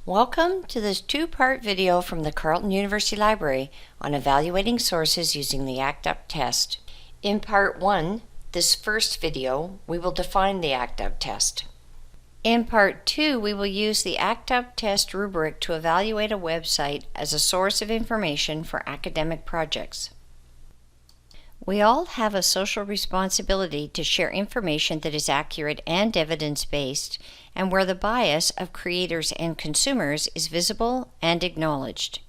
Welcome to this two-part video from the Carleton University Library on evaluating sources using the ACT UP test. In part 1, this first video, we will define the ACT UP test. In part 2, we will use the ACT UP test rubric to evaluate a website as a source of information for academic projects. We all have a social responsibility to share information that is accurate and evidence-based, and where the bias of creators and consumers is visible and acknowledged.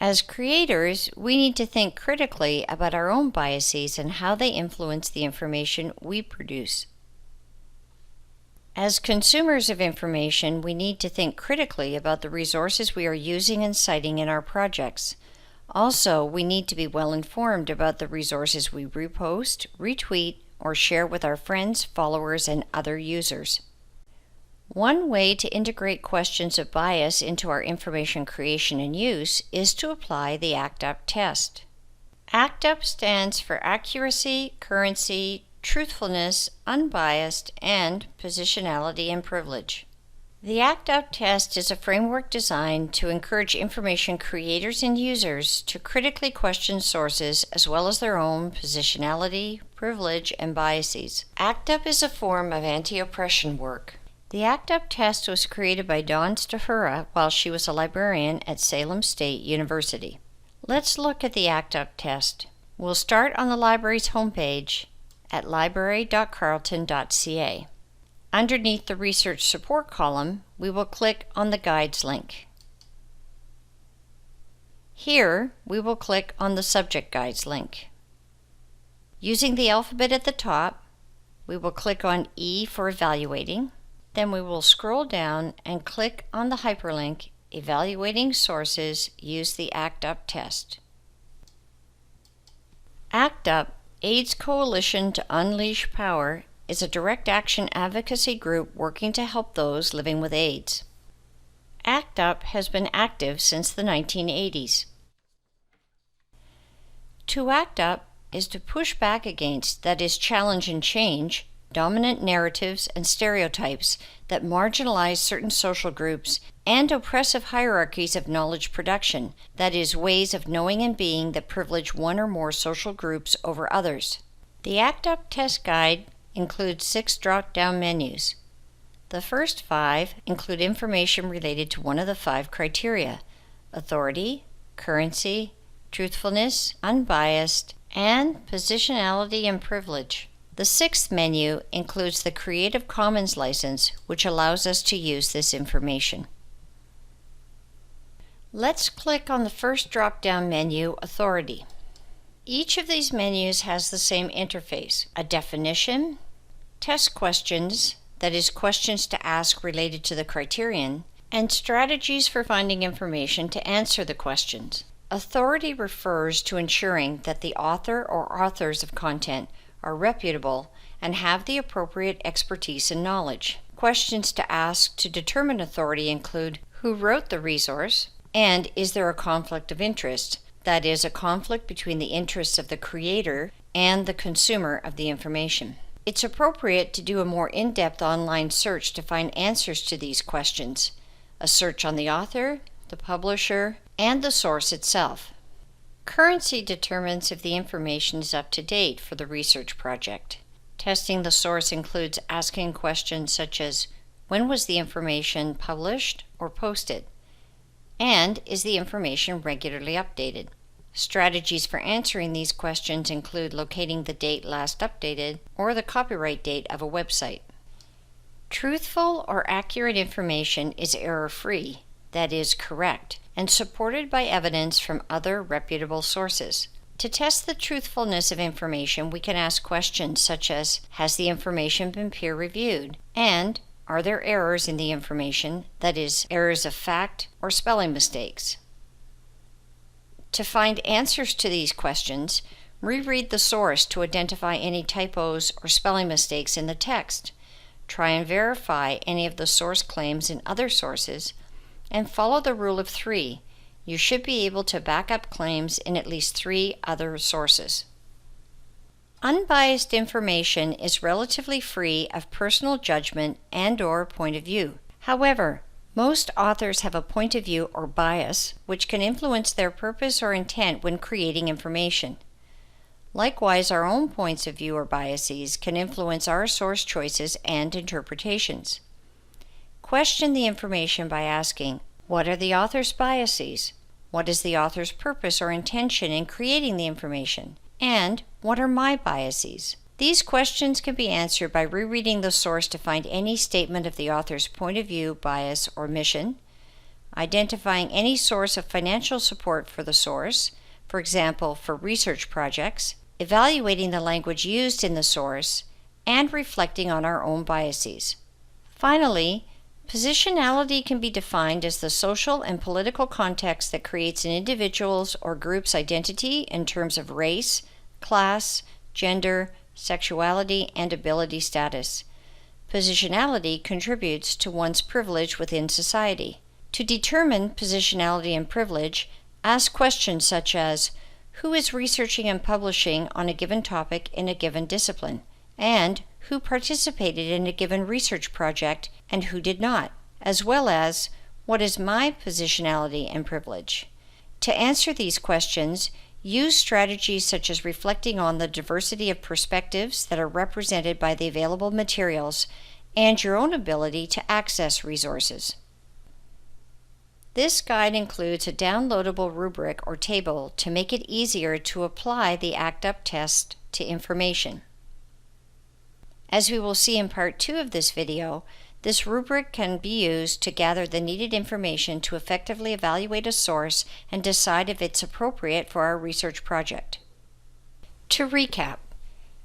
As creators, we need to think critically about our own biases and how they influence the information we produce. As consumers of information, we need to think critically about the resources we are using and citing in our projects. Also, we need to be well informed about the resources we repost, retweet, or share with our friends, followers, and other users. One way to integrate questions of bias into our information creation and use is to apply the ACT UP test. ACT UP stands for accuracy, currency, truthfulness, unbiased, and positionality and privilege. The ACT UP test is a framework designed to encourage information creators and users to critically question sources as well as their own positionality, privilege, and biases. ACT UP is a form of anti-oppression work. The ACT UP test was created by Dawn Stahura while she was a librarian at Salem State University. Let's look at the ACT UP test. We'll start on the library's homepage at library.carleton.ca. Underneath the Research Support column, we will click on the Guides link. Here, we will click on the Subject Guides link. Using the alphabet at the top, we will click on E for Evaluating. Then we will scroll down and click on the hyperlink Evaluating Sources Use the ACT UP test. ACT UP, AIDS Coalition to Unleash Power, is a direct action advocacy group working to help those living with AIDS. ACT UP has been active since the 1980s. To ACT UP is to push back against, that is, challenge and change, dominant narratives and stereotypes that marginalize certain social groups and oppressive hierarchies of knowledge production, that is, ways of knowing and being that privilege one or more social groups over others. The ACT UP test guide includes 6 drop-down menus. The first 5 include information related to one of the 5 criteria: authority, currency, truthfulness, unbiased, and positionality and privilege. The 6th menu includes the Creative Commons license, which allows us to use this information. Let's click on the first drop-down menu, Authority. Each of these menus has the same interface: a definition, test questions, that is, questions to ask related to the criterion, and strategies for finding information to answer the questions. Authority refers to ensuring that the author or authors of content are reputable and have the appropriate expertise and knowledge. Questions to ask to determine authority include: who wrote the resource, and is there a conflict of interest, that is, a conflict between the interests of the creator and the consumer of the information. It's appropriate to do a more in-depth online search to find answers to these questions, a search on the author, the publisher, and the source itself. Currency determines if the information is up to date for the research project. Testing the source includes asking questions such as: when was the information published or posted? And is the information regularly updated? Strategies for answering these questions include locating the date last updated or the copyright date of a website. Truthful or accurate information is error-free, that is, correct, and supported by evidence from other reputable sources. To test the truthfulness of information, we can ask questions such as: has the information been peer-reviewed? And are there errors in the information, that is, errors of fact or spelling mistakes? To find answers to these questions, reread the source to identify any typos or spelling mistakes in the text. Try and verify any of the source claims in other sources, and follow the rule of 3. You should be able to back up claims in at least 3 other sources. Unbiased information is relatively free of personal judgment and/or point of view. However, Most authors have a point of view or bias which can influence their purpose or intent when creating information. Likewise, our own points of view or biases can influence our source choices and interpretations. Question the information by asking, what are the author's biases? What is the author's purpose or intention in creating the information? And what are my biases? These questions can be answered by rereading the source to find any statement of the author's point of view, bias, or mission, identifying any source of financial support for the source, for example, for research projects, evaluating the language used in the source, and reflecting on our own biases. Finally, positionality can be defined as the social and political context that creates an individual's or group's identity in terms of race, class, gender, sexuality, and ability status. Positionality contributes to one's privilege within society. To determine positionality and privilege, ask questions such as, who is researching and publishing on a given topic in a given discipline? And who participated in a given research project and who did not? As well as, what is my positionality and privilege? To answer these questions, use strategies such as reflecting on the diversity of perspectives that are represented by the available materials and your own ability to access resources. This guide includes a downloadable rubric or table to make it easier to apply the ACT UP test to information. As we will see in part 2 of this video, this rubric can be used to gather the needed information to effectively evaluate a source and decide if it's appropriate for our research project. To recap,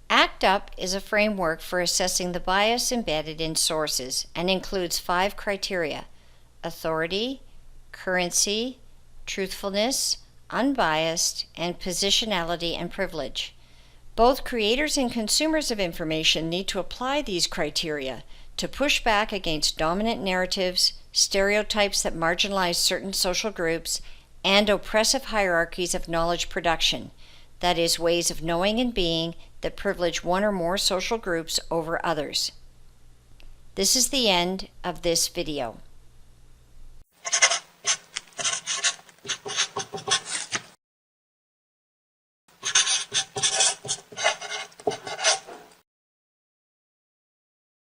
ACT UP is a framework for assessing the bias embedded in sources and includes 5 criteria: authority, currency, truthfulness, unbiased, and positionality and privilege. Both creators and consumers of information need to apply these criteria to push back against dominant narratives, stereotypes that marginalize certain social groups, and oppressive hierarchies of knowledge production, that is, ways of knowing and being that privilege one or more social groups over others. This is the end of this video.